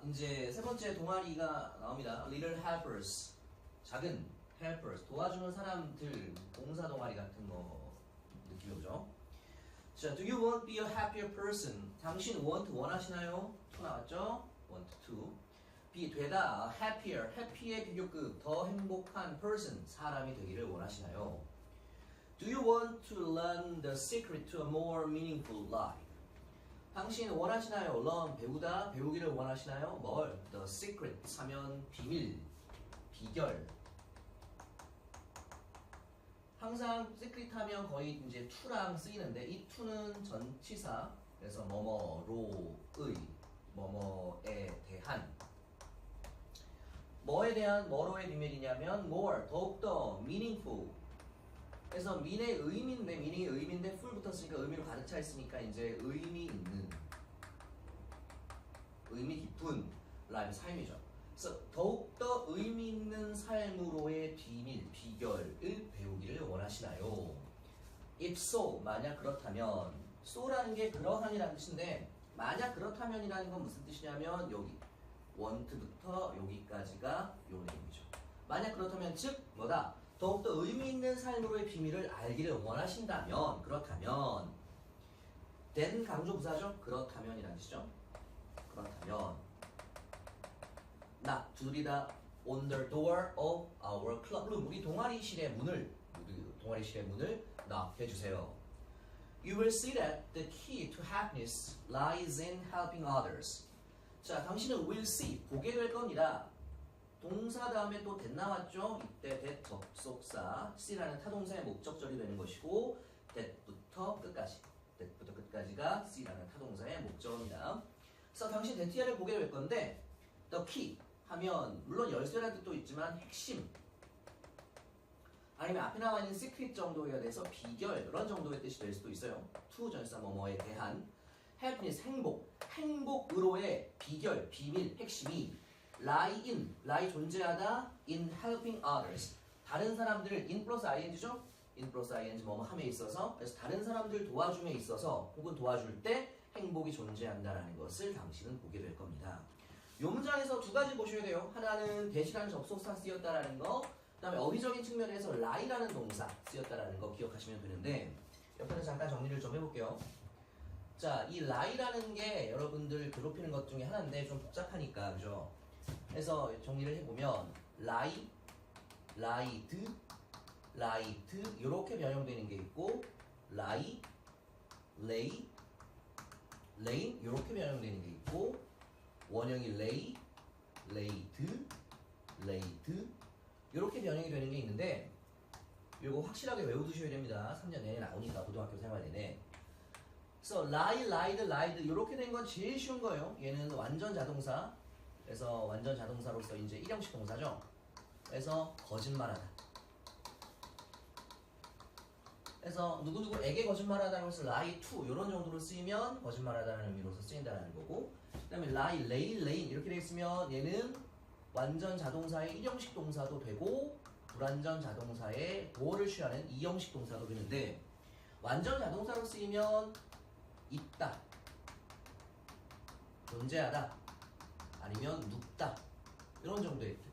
이제 세 번째 동아리가 나옵니다. Little helpers. 작은 helpers. 도와주는 사람들. 봉사 동아리 같은 거 느낌이 오죠? 자, do you want to be a happier person? 당신 want 원하시나요? to 나왔죠? want to. be 되다. happier. happy의 비교급. 더 행복한 person. 사람이 되기를 원하시나요? Do you want to learn the secret to a more meaningful life? 당신 원하시나요? learn 배우다. 배우기를 원하시나요? 뭘? The secret 하면 비밀, 비결. 항상 secret 하면 거의 이제 to랑 쓰이는데 이 to는 전치사. 그래서 뭐뭐로의, 뭐뭐에 대한. 뭐에 대한 뭐로의 비밀이냐면 more, 더욱더 meaningful. 그래서 mean의 의미인데 meaning의 의미인데 full 붙었으니까 의미로 가득 차 있으니까 이제 의미 있는, 의미 깊은 라이프 삶이죠. 그래서 더욱더 의미 있는 삶으로의 비밀, 비결을 배우기를 원하시나요? If so, 만약 그렇다면. so라는 게 그러한이라는 뜻인데 만약 그렇다면이라는 건 무슨 뜻이냐면 여기 want부터 여기까지가 요 내용이죠. 만약 그렇다면 즉 뭐다? 더욱더 의미 있는 삶으로의 비밀을 알기를 원하신다면, 그렇다면 then 강조 부사죠? 그렇다면이라는 뜻이죠. 그렇다면 knock, 두드리다 on the door of our club room. 우리 동아리실의 문을 knock 해주세요. You will see that the key to happiness lies in helping others. 자, 당신은 will see, 보게 될 겁니다. 동사 다음에 또 that 나왔죠? 이때 that 접속사, see라는 타동사의 목적절이 되는 것이고 that부터 끝까지가 see라는 타동사의 목적입니다. 그래서 당신 that를 보게 될 건데 the key 하면 물론 열쇠라는 뜻도 있지만 핵심 아니면 앞에 나와 있는 secret 정도에 대해서 비결 이런 정도의 뜻이 될 수도 있어요. to 전사 뭐뭐에 대한 happiness 행복으로의 비결, 비밀, 핵심이 lie 존재하다 in helping others 다른 사람들을 in 플러스 ing죠? in 플러스 ing 뭐뭐 함에 있어서 그래서 다른 사람들 도와줌에 있어서 혹은 도와줄 때 행복이 존재한다라는 것을 당신은 보게 될 겁니다. 이 문장에서 두 가지 보셔야 돼요. 하나는 that이라는 접속사 쓰였다라는 거, 그 다음에 어휘적인 측면에서 lie라는 동사 쓰였다라는 거 기억하시면 되는데 옆에서 잠깐 정리를 좀 해볼게요. 자, 이 lie라는 게 여러분들 괴롭히는 것 중에 하나인데 좀 복잡하니까 그죠? 그래서 정리를 해보면 lie, lied, lied 이렇게 변형되는 게 있고 lie, lay, lay 이렇게 변형되는 게 있고 원형이 lay, laid, laid 이렇게 변형이 되는 게 있는데 이거 확실하게 외워두셔야 됩니다. 3년 내내 나오니까 고등학교 생활 내내. 그래서 lie, lied, lied 이렇게 된 건 제일 쉬운 거예요. 얘는 완전 자동사. 그래서 완전 자동사로서 이제 일형식 동사죠. 그래서 거짓말하다. 그래서 누구누구에게 거짓말하다는 것을 lie to 이런 정도로 쓰이면 거짓말하다는 의미로서 쓰인다는 거고, 그 다음에 lie, lay, lay 이렇게 돼 있으면 얘는 완전 자동사의 일형식 동사도 되고 불완전 자동사의 보어를 취하는 이형식 동사도 되는데 완전 자동사로 쓰이면 있다, 존재하다, 아니면 눕다 이런 정도의 뜻.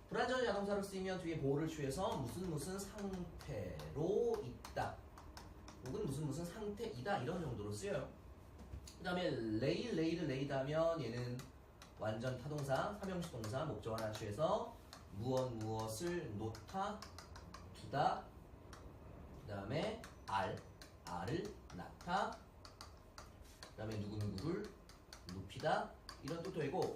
불완전 자동사로 쓰이면 뒤에 보호를 취해서 무슨 상태로 있다 혹은 무슨 상태이다 이런 정도로 쓰여요. 그 다음에 lay, laid, laid 하면 얘는 완전 타동사, 삼형식 동사 목적 하나 취해서 무엇을 놓다, 두다, 그 다음에 알을 낳다, 그 다음에 누구누구를 눕히다 이런 뜻도 되고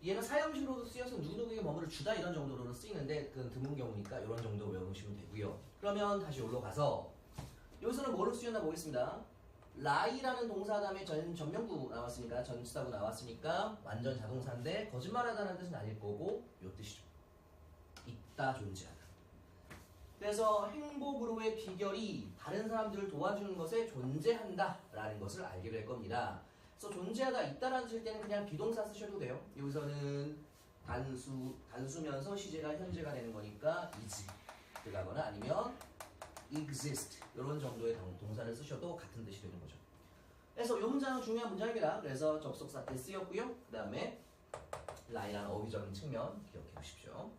얘는 사형식으로도 쓰여서 누구누구에게 뭐뭐를 주다 이런 정도로 쓰이는데 그건 드문 경우니까 이런 정도 외우시면 되고요. 그러면 다시 올라가서 여기서는 뭐로 쓰였나 보겠습니다. lie라는 동사 다음에 전명구 나왔으니까 전치사구 나왔으니까 완전 자동사인데 거짓말하다는 뜻은 아닐 거고 요 뜻이죠. 있다, 존재하다. 그래서 행복으로의 비결이 다른 사람들을 도와주는 것에 존재한다 라는 것을 알게 될 겁니다. 그래서 존재하다, 있다라는 뜻일 때는 그냥 비동사 쓰셔도 돼요. 여기서는 단수면서 시제가 현재가 되는 거니까 is 들어가거나 아니면 exist 이런 정도의 동사를 쓰셔도 같은 뜻이 되는 거죠. 그래서 이 문장은 중요한 문장입니다. 그래서 접속사 때 쓰였고요. 그 다음에 아니라는 어휘적인 측면 기억해 주십시오.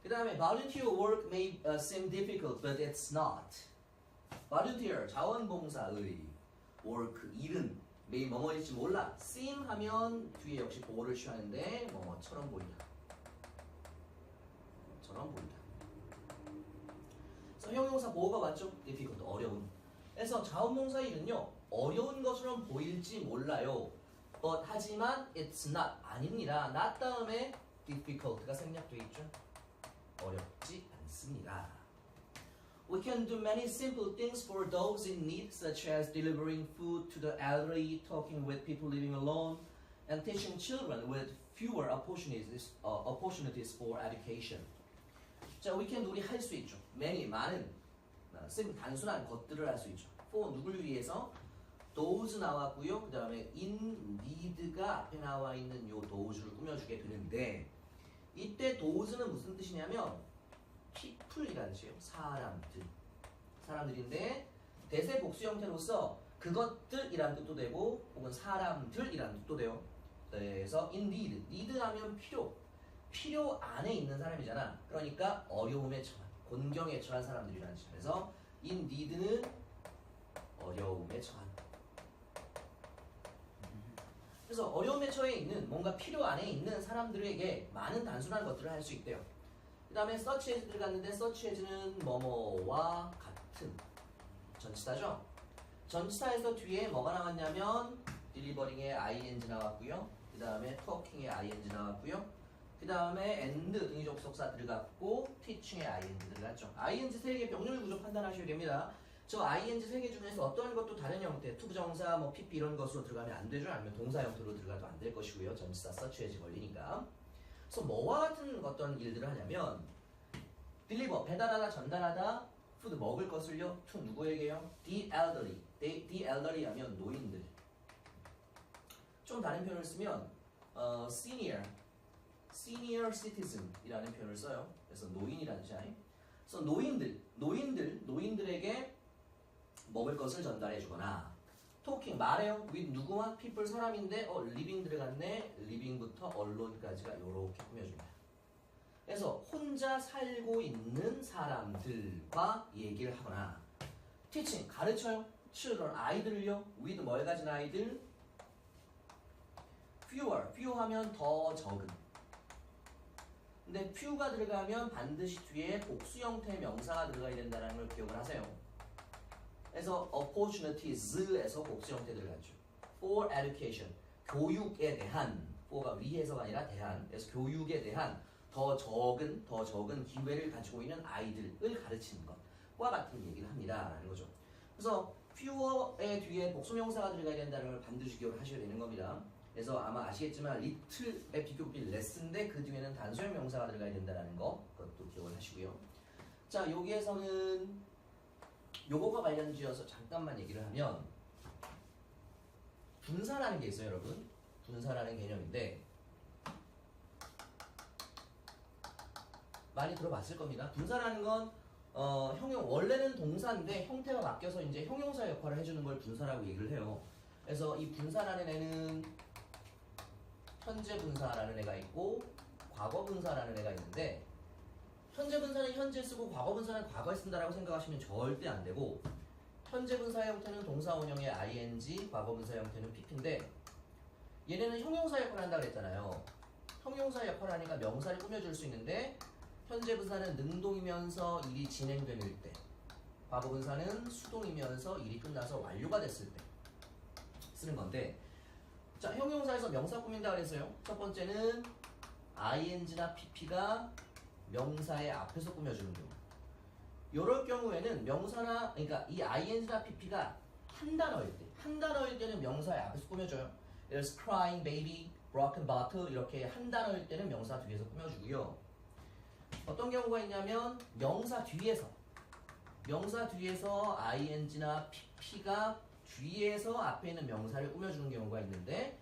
그 다음에 volunteer work may seem difficult, but it's not. volunteer, 자원봉사의 work, 일은 may 뭐뭐일지 몰라. seem 하면 뒤에 역시 보호를 취하는데 뭐뭐처럼 보인다. 처럼 보인다. 그래서 형용사 보호가 맞죠? difficult, 어려운. 그래서 자원봉사 일은요, 어려운 것처럼 보일지 몰라요. but 하지만 it's not, 아닙니다. not 다음에 difficult가 생략되어 있죠. 어렵지 않습니다. We can do many simple things for those in need, such as delivering food to the elderly, talking with people living alone, and teaching children with fewer opportunities for education. 자, we can 우리 할 수 있죠. many, 많은, 단순한 것들을 할 수 있죠. for 누굴 위해서? those 나왔고요. 그 다음에 in need가 앞에 나와 있는 요 those를 꾸며주게 되는데, 이때 those는 무슨 뜻이냐면 people이라는 뜻이에요. 사람들인데 대세 복수 형태로서 그것들이라는 뜻도 되고 혹은 사람들이라는 뜻도 돼요. 그래서 in need 하면 필요 안에 있는 사람이잖아. 그러니까 어려움에 처한, 곤경에 처한 사람들이라는 뜻이에요. 그래서 in need는 어려움에 처한. 그래서 어려움에 처해 있는, 뭔가 필요 안에 있는 사람들에게 많은 단순한 것들을 할 수 있대요. 그 다음에 such as 들어갔는데 such as는 뭐뭐와 같은 전치사죠. 전치사에서 뒤에 뭐가 나왔냐면 delivering의 ing 나왔고요. 그 다음에 talking의 ing 나왔고요. 그 다음에 and 등위 접속사 들어갔고 teaching의 ing 들어갔죠. ing 3개 병렬 구조 판단하셔야 됩니다. 저 ing 3개 중에서 어떠한 것도 다른 형태, 투부정사, pp 이런 것으로 들어가면 안 되죠. 아니면 동사 형태로 들어가도 안 될 것이고요. 전치사 such as 걸리니까. 그래서 뭐와 같은 어떤 일들을 하냐면 deliver, 배달하다, 전달하다, food, 먹을 것을요. to 누구에게요? the elderly. the elderly 하면 노인들. 좀 다른 표현을 쓰면 senior citizen 이라는 표현을 써요. 그래서 노인이라는 뜻이야. 그래서 노인들에게 먹을 것을 전달해 주거나 talking, 말해요. with 누구와? people, 사람인데 living 들어갔네. living부터 allone까지가 이렇게 꾸며줍니다. 그래서 혼자 살고 있는 사람들과 얘기를 하거나 teaching, 가르쳐요. children, 아이들을요. with 뭘 가진 아이들? fewer 하면 더 적은. 근데 few가 들어가면 반드시 뒤에 복수 형태의 명사가 들어가야 된다는 걸 기억을 하세요. 그래서 opportunities에서 복수 형태 들어갔죠. for education, 교육에 대한, for가 위해서가 아니라 대한, 그래서 교육에 대한 더 적은 기회를 가지고 있는 아이들을 가르치는 것과 같은 얘기를 합니다. 라는 거죠. 그래서 fewer의 뒤에 복수명사가 들어가야 된다는 걸 반드시 기억을 하셔야 되는 겁니다. 그래서 아마 아시겠지만 little의 비교급이 less인데 그 뒤에는 단수형 명사가 들어가야 된다는 거, 그것도 기억을 하시고요. 자, 여기에서는 요거가 관련지어서 잠깐만 얘기를 하면 분사라는 게 있어요, 여러분. 분사라는 개념인데 많이 들어봤을 겁니다. 분사라는 건 원래는 동사인데 형태가 바뀌어서 이제 형용사 역할을 해주는 걸 분사라고 얘기를 해요. 그래서 이 분사라는 애는 현재 분사라는 애가 있고 과거 분사라는 애가 있는데 현재 분사는 현재 쓰고 과거 분사는 과거에 쓴다라고 생각하시면 절대 안 되고 현재 분사의 형태는 동사 원형의 ing, 과거 분사의 형태는 pp인데 얘네는 형용사 역할을 한다고 그랬잖아요. 형용사 역할을 하니까 명사를 꾸며줄 수 있는데 현재 분사는 능동이면서 일이 진행되는 때, 과거 분사는 수동이면서 일이 끝나서 완료가 됐을 때 쓰는 건데, 자, 형용사에서 명사 꾸민다 그랬어요. 첫 번째는 ing나 pp가 명사의 앞에서 꾸며주는 경우. 이럴 경우에는 명사나, 그러니까 이 ing나 pp가 한 단어일 때는 명사의 앞에서 꾸며줘요. 예를 들어서 crying baby, broken bottle 이렇게 한 단어일 때는 명사 뒤에서 꾸며주고요. 어떤 경우가 있냐면 명사 뒤에서 ing나 pp가 뒤에서 앞에 있는 명사를 꾸며주는 경우가 있는데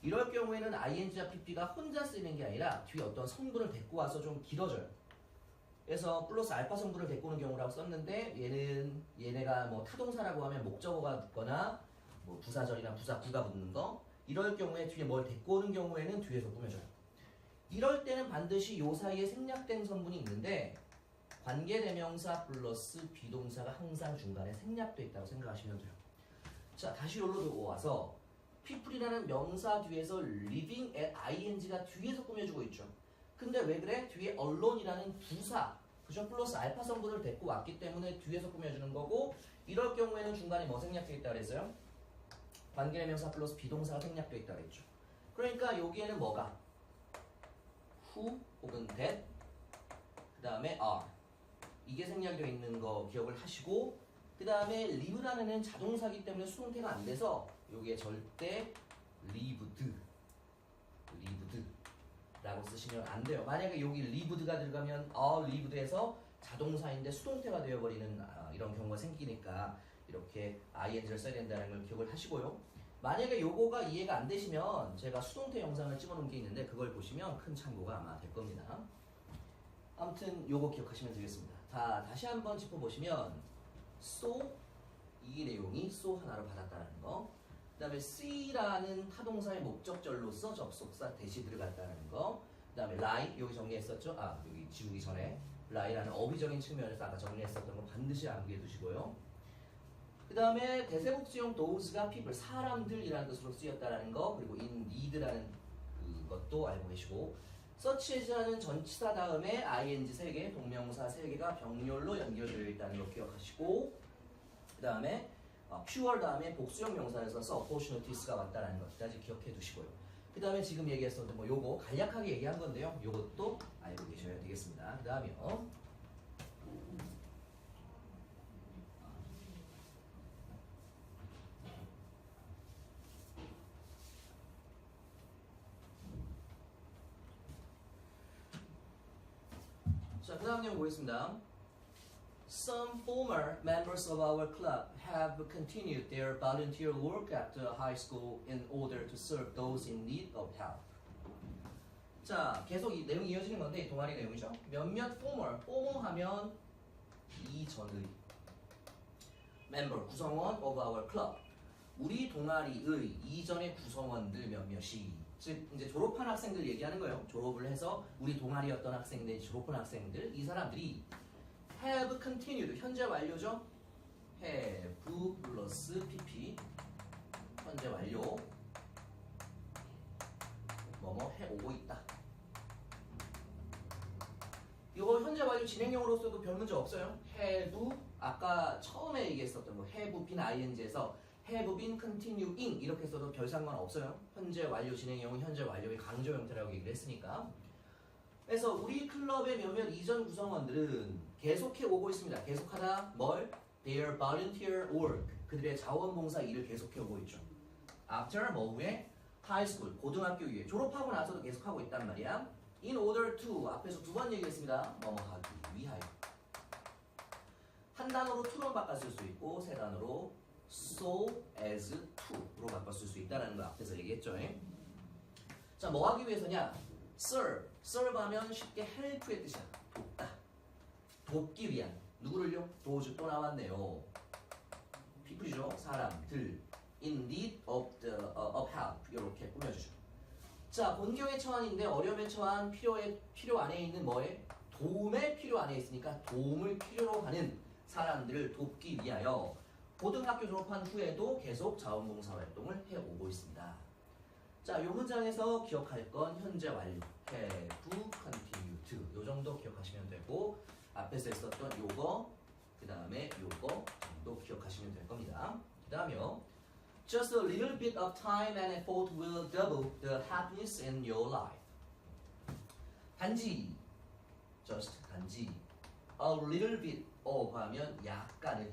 이럴 경우에는 ing나 pp가 혼자 쓰이는 게 아니라 뒤에 어떤 성분을 데리고 와서 좀 길어져요. 그래서 플러스 알파 성분을 데리고 오는 경우라고 썼는데 얘네가 뭐 타동사라고 하면 목적어가 붙거나 뭐 부사절이나 부사구가 붙는 거 이럴 경우에 뒤에 뭘 데리고 오는 경우에는 뒤에서 꾸며줘요. 이럴 때는 반드시 요 사이에 생략된 성분이 있는데 관계대명사 플러스 비동사가 항상 중간에 생략돼 있다고 생각하시면 돼요. 자, 다시 여기로 와서 people이라는 명사 뒤에서 living at ing가 뒤에서 꾸며주고 있죠. 근데 왜 그래? 뒤에 alone이라는 부사, 그죠? 플러스 알파 성분을 데리고 왔기 때문에 뒤에서 꾸며주는 거고, 이럴 경우에는 중간에 뭐 생략돼 있다 그랬어요? 관계대명사 플러스 비동사가 생략돼 있다 그랬죠. 그러니까 여기에는 뭐가? who 혹은 that, 그 다음에 are. 이게 생략되어 있는 거 기억을 하시고, 그 다음에 live라는 애는 자동사기 때문에 수동태가 안 돼서 여기에 절대 lived 라고 쓰시면 안 돼요. 만약에 여기 lived가 들어가면 lived에서 자동사인데 수동태가 되어버리는 이런 경우가 생기니까 이렇게 ing를 써야 된다는 걸 기억을 하시고요. 만약에 요거가 이해가 안 되시면 제가 수동태 영상을 찍어 놓은 게 있는데 그걸 보시면 큰 참고가 아마 될 겁니다. 아무튼 요거 기억하시면 되겠습니다. 다시 한번 짚어보시면 so 이 내용이 so 하나로 받았다는 거, 그 다음에 see라는 타동사의 목적절로서 접속사 대시 들어갔다는 거, 그 다음에 lie 여기 정리했었죠? 여기 지우기 전에 lie라는 어휘적인 측면에서 아까 정리했었던 거 반드시 암기해 두시고요. 그 다음에 대세복수형 those가 people 사람들이라는 뜻으로 쓰였다는 거, 그리고 indeed라는 그것도 알고 계시고, such as라는 전치사 다음에 ing 3개, 동명사 3개가 병렬로 연결되어 있다는 거 기억하시고, 그 다음에 pure 다음에 복수형 명사를 써서 opportunities가 왔다는 것까지 기억해 두시고요. 그 다음에 지금 얘기했었던 뭐 요거 간략하게 얘기한 건데요. 요것도 알고 계셔야 되겠습니다. 그 다음에요. 자, 그 다음 내용 보겠습니다. Some former members of our club have continued their volunteer work at the high school in order to serve those in need of help. 자, 계속 이 내용이 이어지는 건데 이 동아리 내용이죠. 몇몇 former 하면 이전의 member, 구성원 of our club, 우리 동아리의 이전의 구성원들 몇몇이, 즉 이제 졸업한 학생들 얘기하는 거예요. 졸업을 해서 우리 동아리였던 학생들, 졸업한 학생들, 이 사람들이 have continued, 현재 완료죠? have 플러스 pp, 현재 완료, 뭐뭐 해오고 있다. 이거 현재 완료 진행형으로서도 별 문제 없어요. have, 아까 처음에 얘기했었던 거 have been ing에서 have been continuing 이렇게 써도 별 상관 없어요. 현재 완료 진행형은 현재 완료의 강조 형태라고 얘기를 했으니까. 그래서 우리 클럽의 몇몇 이전 구성원들은 계속해 오고 있습니다. 계속하다 뭘? Their volunteer work, 그들의 자원봉사 일을 계속해 오고 있죠. After 뭐 후에? High school, 고등학교 위에 졸업하고 나서도 계속하고 있단 말이야. In order to, 앞에서 2번 얘기했습니다. 뭐뭐 하기 위하여. 한 단어로 to로 바꿨을 수 있고 세 단어로 so as to로 바꿨을 수 있다는 거 앞에서 얘기했죠. 자, 뭐 하기 위해서냐? serve 하면 쉽게 help의 뜻이야. 돕다. 돕기 위한. 누구를요? 도주 또 나왔네요. people이죠. 사람들. in need of help. 이렇게 꾸며주죠. 자, 본경의 처한인데 어려움의 처한 필요 안에 있는 뭐에? 도움의 필요 안에 있으니까 도움을 필요로 하는 사람들을 돕기 위하여 고등학교 졸업한 후에도 계속 자원봉사 활동을 해오고 있습니다. 자, 요 문장에서 기억할 건 현재 완료, have continued, 요 정도 기억하시면 되고, 앞에서 했었던 요거, 그 다음에 요거 정도 기억하시면 될 겁니다. 그 다음에요. Just a little bit of time and effort will double the happiness in your life. 단지, just 단지, a little bit of 하면 약간의,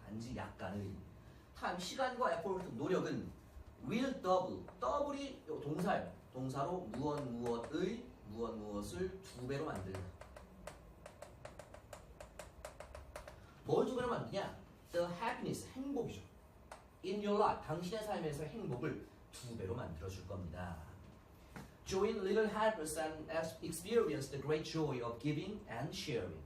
단지 약간의, time, 시간과 effort, 노력은 will double, double이 동사예요. 동사로 무엇을 2배로 만들다. 뭘 2배로 만드냐? The happiness, 행복이죠. In your life, 당신의 삶에서 행복을 2배로 만들어줄 겁니다. Join Little Helpers and experience the great joy of giving and sharing.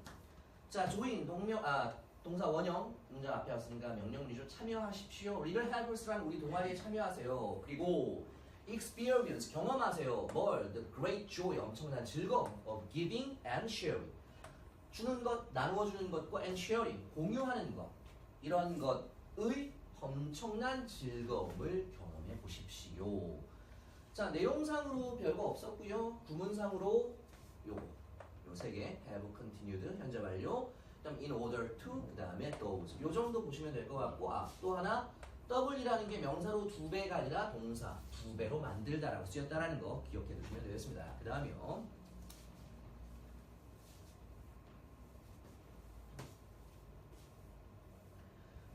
자, join 동사 원형 문장 앞에 왔으니까 명령문이죠. 참여하십시오. Little Helpers란 우리 동아리에 참여하세요. 그리고 experience 경험하세요. 뭘? The great joy 엄청난 즐거움 of giving and sharing. 주는 것, 나누어 주는 것과 and sharing 공유하는 것 이런 것의 엄청난 즐거움을 경험해 보십시오. 자, 내용상으로 별거 없었고요. 구문상으로 요거 요 세 개 have continued 현재 완료. 그다음 in order to 그다음에 those 요 정도 보시면 될 것 같고 또 하나 W라는 게 명사로 두 배가 아니라 동사 두 배로 만들다라고 쓰였다라는 거 기억해 두시면 되겠습니다. 그 다음이요.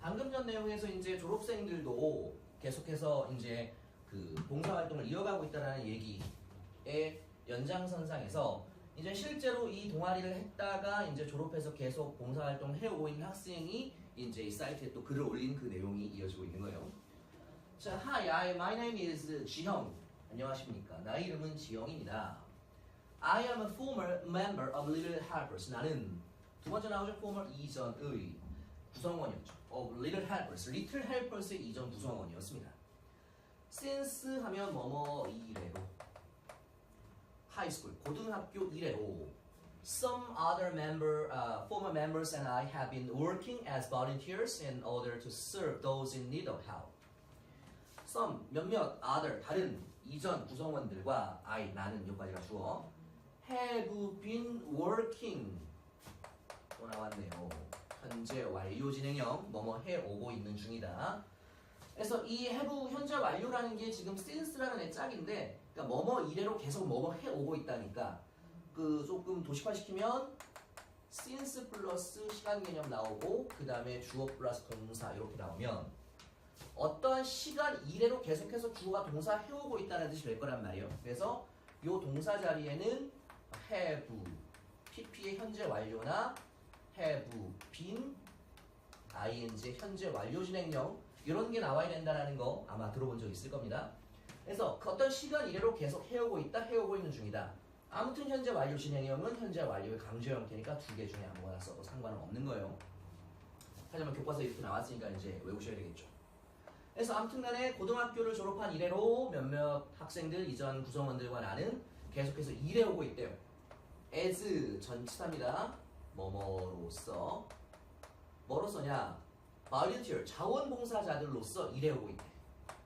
방금 전 내용에서 이제 졸업생들도 계속해서 이제 그 봉사활동을 이어가고 있다는 얘기의 연장선상에서 이제 실제로 이 동아리를 했다가 이제 졸업해서 계속 봉사활동을 해오고 있는 학생이 이제 이 사이트에 또 글을 올린 그 내용이 이어지고 있는 거예요. 자, Hi, my name is 지형. 안녕하십니까? 나의 이름은 지형입니다. I am a former member of Little Helpers. 나는 두 번째 나오죠. former 이전의 구성원이었죠. of Little Helpers. Little Helpers의 이전 구성원이었습니다. Since 하면 뭐뭐 이래로 high school 고등학교 이래로 Some other former members and I have been working as volunteers in order to serve those in need of help. Some 몇몇 other 다른 이전 구성원들과 I 나는 여기까지가 주어 have been working 또 나왔네요. 현재 완료 진행형 뭐뭐 해오고 있는 중이다. 그래서 이 have 현재 완료라는 게 지금 since라는 애 짝인데 그러니까 뭐뭐 이래로 계속 뭐뭐 해오고 있다니까 그 조금 도식화시키면 since 플러스 시간 개념 나오고 그 다음에 주어 플러스 동사 이렇게 나오면 어떠한 시간 이래로 계속해서 주어가 동사 해오고 있다는 뜻이 될 거란 말이에요. 그래서 이 동사 자리에는 have, pp의 현재 완료나 have been, ing 현재 완료 진행형 이런 게 나와야 된다는 거 아마 들어본 적 있을 겁니다. 그래서 그 어떤 시간 이래로 계속 해오고 있다, 해오고 있는 중이다. 아무튼 현재 완료 진행형은 현재 완료의 강조 형태니까 두 개 중에 아무거나 써도 상관은 없는 거예요. 하지만 교과서에 이렇게 나왔으니까 이제 외우셔야 되겠죠. 그래서 아무튼 간에 고등학교를 졸업한 이래로 몇몇 학생들 이전 구성원들과 나는 계속해서 일해오고 있대요. as 전치사입니다. 뭐뭐로서 뭐로서냐? volunteer 자원봉사자들로서 일해오고 있대.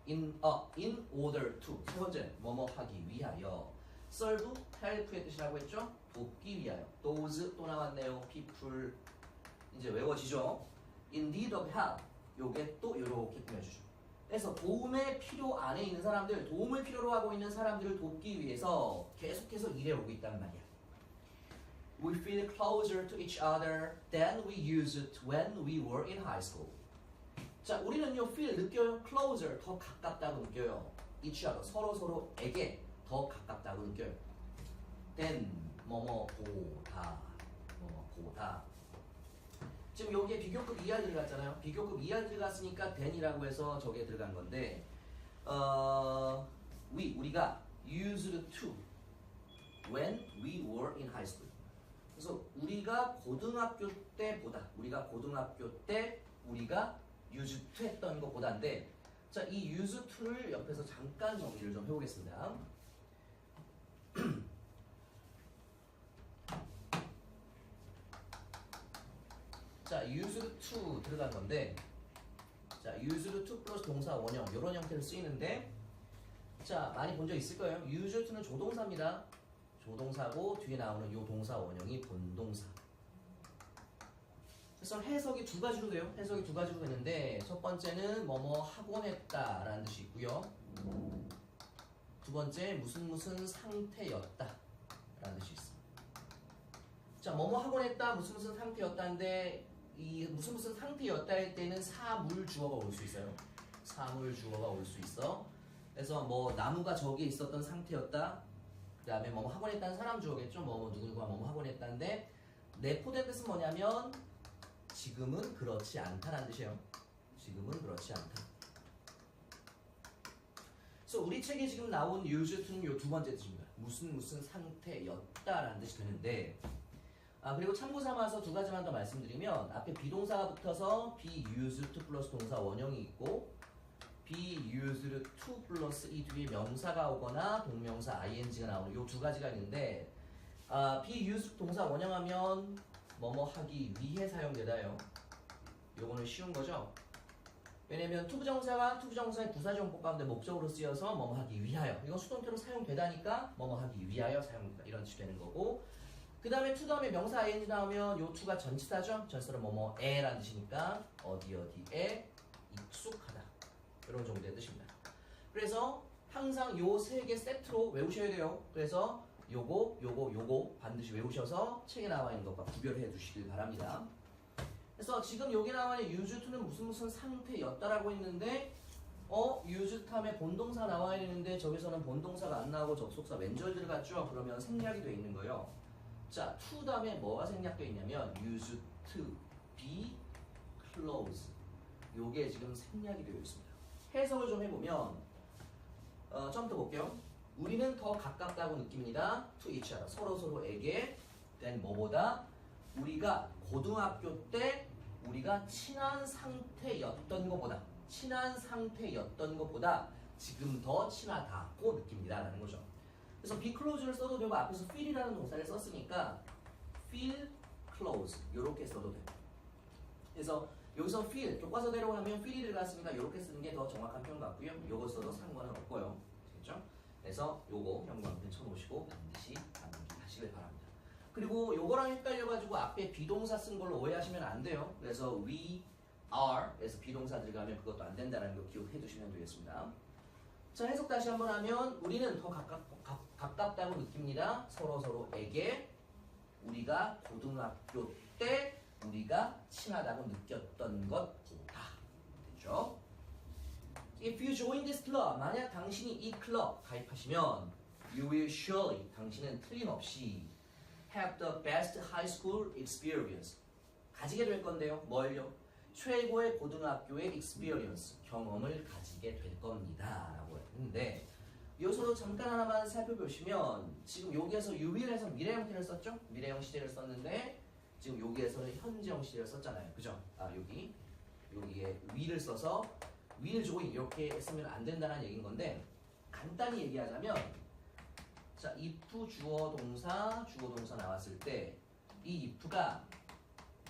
in order to 세 번째 뭐뭐 하기 위하여 serve help의 뜻이라고 했죠? 돕기 위하여 those 또 나왔네요. people 이제 외워지죠? in need of help 요게 또 이렇게 꾸며주죠. 그래서 도움의 필요 안에 있는 사람들 도움을 필요로 하고 있는 사람들을 돕기 위해서 계속해서 일해오고 있단 말이야. We feel closer to each other than we used when we were in high school. 자, 우리는요 feel 느껴요. closer 더 가깝다고 느껴요. each other 서로에게 더 가깝다고 느껴요. than 뭐뭐보다 지금 여기에 비교급 이하 들어갔잖아요. 비교급 이하 들어갔으니까 than이라고 해서 저게 들어간 건데 우리가 used to when we were in high school. 그래서 우리가 고등학교 때보다 우리가 used to 했던 것보다인데 자, 이 used to를 옆에서 잠깐 정리를 좀 해보겠습니다. 자, used to 들어간 건데 자, used to 플러스 동사 원형 이런 형태로 쓰이는데 자, 많이 본 적 있을 거예요. used to는 조동사입니다. 조동사고 뒤에 나오는 요 동사 원형이 본동사. 그래서 해석이 두 가지로 돼요. 해석이 두 가지로 되는데 첫 번째는 뭐뭐 하곤 했다 라는 뜻이 있고요. 두 번째 무슨 상태였다 라는 뜻이 있습니다. 자, 뭐뭐 하곤 했다 무슨 상태였다인데 이 무슨 상태였다 할 때는 사물 주어가 올 수 있어요. 사물 주어가 올 수 있어. 그래서 뭐 나무가 저기에 있었던 상태였다. 그 다음에 뭐뭐 하곤 했다는 사람 주어겠죠. 누구누구가 뭐뭐 하곤 했다인데 내포된 뜻은 뭐냐면 지금은 그렇지 않다라는 뜻이에요. 지금은 그렇지 않다. 그래서 우리 책에 지금 나온 used to는 요 두 번째 뜻입니다. 무슨 상태였다라는 뜻이 되는데 그리고 참고 삼아서 두 가지만 더 말씀드리면 앞에 비동사가 붙어서 be used to 플러스 동사 원형이 있고 be used to 플러스 이 뒤에 명사가 오거나 동명사 ing가 나오는 요 두 가지가 있는데 be used 동사 원형하면 뭐뭐 하기 위해 사용되다요. 요거는 쉬운 거죠. 왜냐면 투부정사가 투부정사의 부사정법 가운데 목적으로 쓰여서 뭐뭐 하기 위하여. 이건 수동태로 사용되다니까 뭐뭐 하기 위하여 사용된다. 이런 뜻이 되는 거고. 그 다음에 to 다음에 명사 ing 나오면 요 to가 전치사죠. 전치사는 뭐뭐에라는 뜻이니까 어디에 익숙하다. 이런 정도의 뜻입니다. 그래서 항상 요 세 개 세트로 외우셔야 돼요. 그래서 요거 반드시 외우셔서 책에 나와 있는 것과 구별해 두시길 바랍니다. 그래서 지금 여기 나와 있는 used to는 무슨 상태였다라고 했는데 used 다음에 본동사 나와 있는데 저기서는 본동사가 안 나오고 접속사 왼절 들어갔죠? 그러면 생략이 돼 있는 거예요. 자, to 다음에 뭐가 생략되어 있냐면 used to be close. 요게 지금 생략이 되어 있습니다. 해석을 좀 해보면 좀 더 볼게요. 우리는 더 가깝다고 느낍니다. to each other. 서로에게 된 뭐보다 우리가 고등학교 때 우리가 친한 상태였던 것보다 지금 더 친하다고 느낍니다 라는 거죠. 그래서 be close를 써도 되고 앞에서 feel이라는 동사를 썼으니까 feel close 이렇게 써도 돼요. 그래서 여기서 feel 교과서대로 하면 feel이 들어갔으니까 이렇게 쓰는 게 더 정확한 표현 같고요. 요거 써도 상관은 없고요. 됐죠? 그래서 요거 형광펜 쳐놓으시고 반드시 암기하시길 바랍니다. 그리고 요거랑 헷갈려가지고 앞에 비동사 쓴 걸로 오해하시면 안 돼요. 그래서 we are 에서 비동사 들어가면 그것도 안 된다는 거 기억해 두시면 되겠습니다. 자, 해석 다시 한번 하면 우리는 더 가깝다고 느낍니다. 서로에게 우리가 고등학교 때 우리가 친하다고 느꼈던 것보다. 됐죠? If you join this club, 만약 당신이 이 클럽 가입하시면 you will surely, 당신은 틀림없이 have the best high school experience. 가지게 될 건데요. 뭘요? 최고의 고등학교의 experience, 경험을 가지게 될 겁니다. 라고 했는데 여기서도 잠깐 하나만 살펴보시면 지금 여기에서 you will에서 미래 형태를 썼죠? 미래형 시제를 썼는데 지금 여기에서는 현재형 시제를 썼잖아요. 그죠? 여기에 will을 써서 will join 이렇게 쓰면 안 된다는 얘기인 건데 간단히 얘기하자면 자, if 주어 동사 나왔을 때 이 if가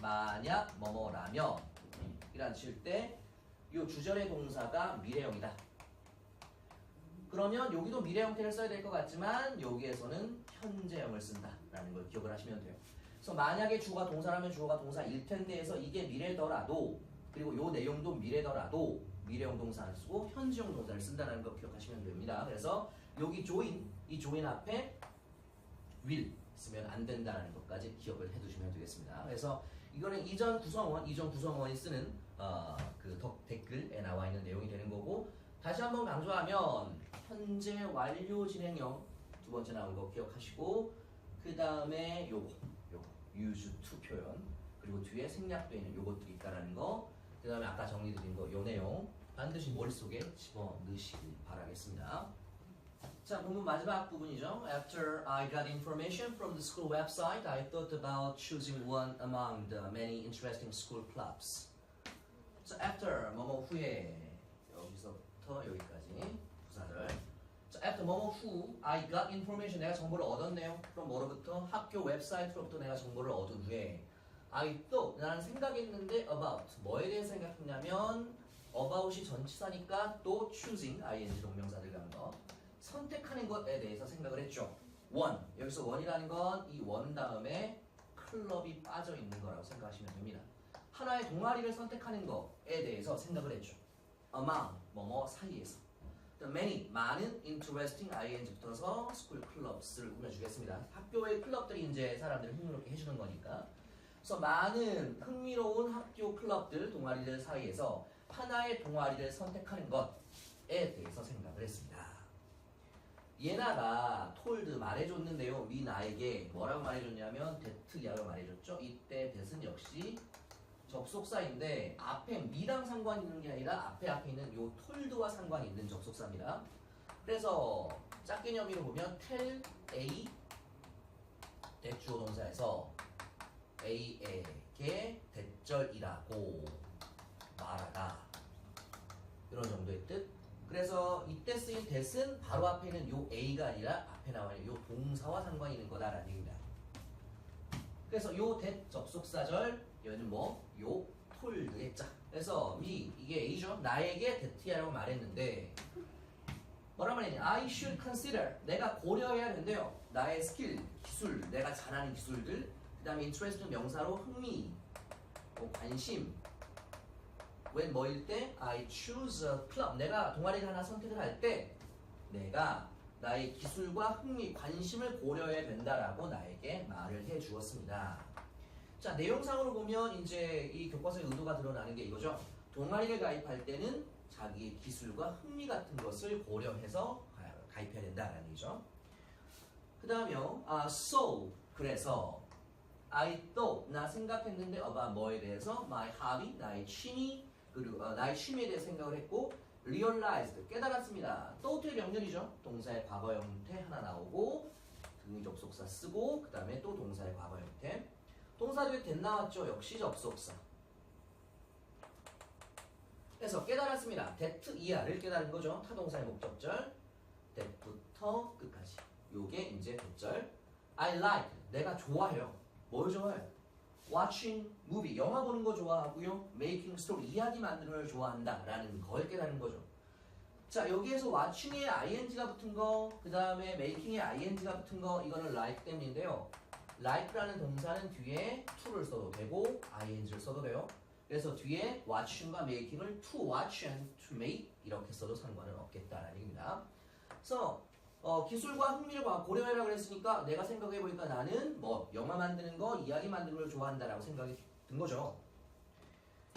만약 뭐뭐라면 이란 칠 때 이 주절의 동사가 미래형이다. 그러면 여기도 미래 형태를 써야 될 것 같지만 여기에서는 현재형을 쓴다라는 걸 기억을 하시면 돼요. 그래서 만약에 주어가 동사라면 주어가 동사일 텐데 해서 이게 미래더라도 그리고 요 내용도 미래더라도 미래형 동사를 쓰고 현재형 동사를 쓴다는 걸 기억하시면 됩니다. 그래서 여기 join, 이 join 앞에 will 쓰면 안 된다는 것까지 기억을 해두시면 되겠습니다. 그래서 이거는 이전 구성원이 쓰는 그 댓글에 나와 있는 내용이 되는 거고 다시 한번 강조하면 현재 완료 진행형 두 번째 나온 거 기억하시고 그 다음에 요거 use to 표현 그리고 뒤에 생략되어 있는 요것들이 있다는 거 그 다음에 아까 정리드린 거 요 내용 반드시 머릿속에 집어넣으시길 바라겠습니다. 자, 본문 마지막 부분이죠. After I got information from the school website, I thought about choosing one among the many interesting school clubs. 자, after 뭐뭐 후에 여기서부터 여기까지 부사들. 자, after 뭐뭐 후 I got information 내가 정보를 얻었네요. 그럼 뭐로부터? 학교 웹사이트로부터 내가 정보를 얻은 후에 I thought 나는 생각했는데 about 뭐에 대해 생각했냐면 about이 전치사니까 또 choosing ing 동명사들 간 거. 선택하는 것에 대해서 생각을 했죠. 원, 여기서 원이라는 건 이 원 다음에 클럽이 빠져 있는 거라고 생각하시면 됩니다. 하나의 동아리를 선택하는 것에 대해서 생각을 했죠. among, 뭐뭐 사이에서. many, 많은 interesting ing 붙어서 school clubs를 꾸며주겠습니다. 학교의 클럽들이 이제 사람들을 흥미롭게 해주는 거니까. 그래서 많은 흥미로운 학교 클럽들, 동아리들 사이에서 하나의 동아리를 선택하는 것에 대해서 생각을 했습니다. 예나가 told 말해줬는데요. 미 나에게 뭐라고 말해줬냐면 that이라고 말해줬죠. 이때 that은 역시 접속사인데 앞에 미랑 상관이 있는 게 아니라 앞에 있는 요 told와 상관이 있는 접속사입니다. 그래서 짝개념으로 보면 tell A that 주어 동사에서 A에게 대절이라고 말하다. 이런 정도의 뜻. 그래서 이때 쓰인 that은 바로 앞에 있는 요 A가 아니라 앞에 나와 있는 요 동사와 상관이 있는 거다라는 얘기입니다. 그래서 요 that 접속사절 얘는 뭐? 요 told의 자. 그래서 me 이게 A죠. 나에게 that이라고 말했는데 뭐라 말했냐? I should consider 내가 고려해야 된대요. 나의 스킬, 기술, 내가 잘하는 기술들. 그 다음에 interest는 명사로 흥미, 뭐 관심. when 뭐일 때 I choose a club 내가 동아리를 하나 선택을 할 때 내가 나의 기술과 흥미, 관심을 고려해야 된다라고 나에게 말을 해 주었습니다. 자, 내용상으로 보면 이제 이 교과서의 의도가 드러나는 게 이거죠. 동아리를 가입할 때는 자기의 기술과 흥미 같은 것을 고려해서 가입해야 된다라는 얘기죠. 그 다음에요. So 그래서 I thought 나 생각했는데 about 뭐에 대해서 my hobby 나의 취미 그리고 나의 취미에 대해 생각을 했고 realized 깨달았습니다. thought의 명령이죠. 동사의 과거 형태 하나 나오고 등위 접속사 쓰고 그 다음에 또 동사의 과거 형태 동사 뒤에 that 나왔죠. 역시 접속사. 그래서 깨달았습니다. that 이하를 깨달은 거죠. 타동사의 목적절 that부터 끝까지 요게 이제 덧절 I like 내가 좋아해요. 뭘 좋아해요? watching movie 영화 보는 거 좋아하고요. making story 이야기 만드는 걸 좋아한다 라는 걸 깨달은 거죠. 자 여기에서 watching에 ing가 붙은 거 그 다음에 making에 ing가 붙은 거 이거는 like 때문인데요. like라는 동사는 뒤에 to를 써도 되고 ing를 써도 돼요. 그래서 뒤에 watching과 making을 to watch and to make 이렇게 써도 상관은 없겠다라는 얘기입니다. 그래서 기술과 흥미를 고려해라 그랬으니까 내가 생각해보니까 나는 뭐 영화 만드는 거, 이야기 만드는 걸 좋아한다라고 생각이 든 거죠.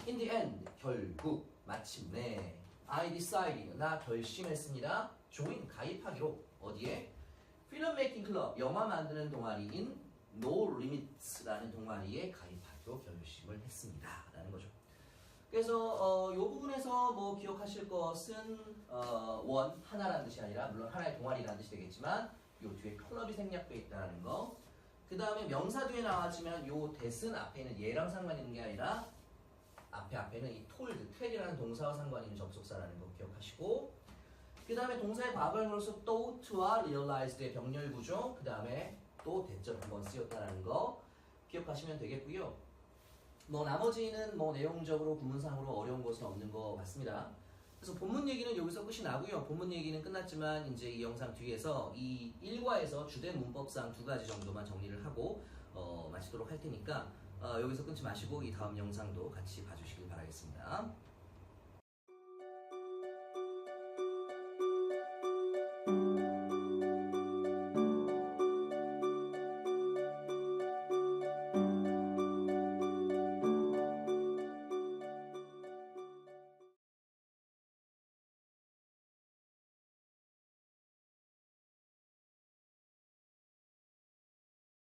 In the end, 결국 마침내 I decided, 나 결심했습니다. join, 가입하기로 어디에? Film Making Club, 영화 만드는 동아리인 No Limits라는 동아리에 가입하기로 결심을 했습니다. 라는 거죠. 그래서 이 부분에서 뭐 기억하실 것은 원 하나라는 뜻이 아니라 물론 하나의 동아리라는 뜻이 되겠지만 요 뒤에 클럽이 생략되어 있다는 거. 그 다음에 명사 뒤에 나와지면 요 that은 앞에 있는 얘랑 상관 있는 게 아니라 앞에는 이 told, tell이라는 동사와 상관 있는 접속사라는 거 기억하시고 그 다음에 동사의 과거형으로서 thought와 realized의 병렬 구조 그 다음에 또 that절 한번 쓰였다는 거 기억하시면 되겠고요. 뭐 나머지는 뭐 내용적으로 구문상으로 어려운 것은 없는 것 같습니다. 그래서 본문 얘기는 여기서 끝이 나고요. 본문 얘기는 끝났지만 이제 이 영상 뒤에서 이 1과에서 주된 문법상 2가지 정도만 정리를 하고 마치도록 할 테니까 여기서 끊지 마시고 이 다음 영상도 같이 봐주시길 바라겠습니다.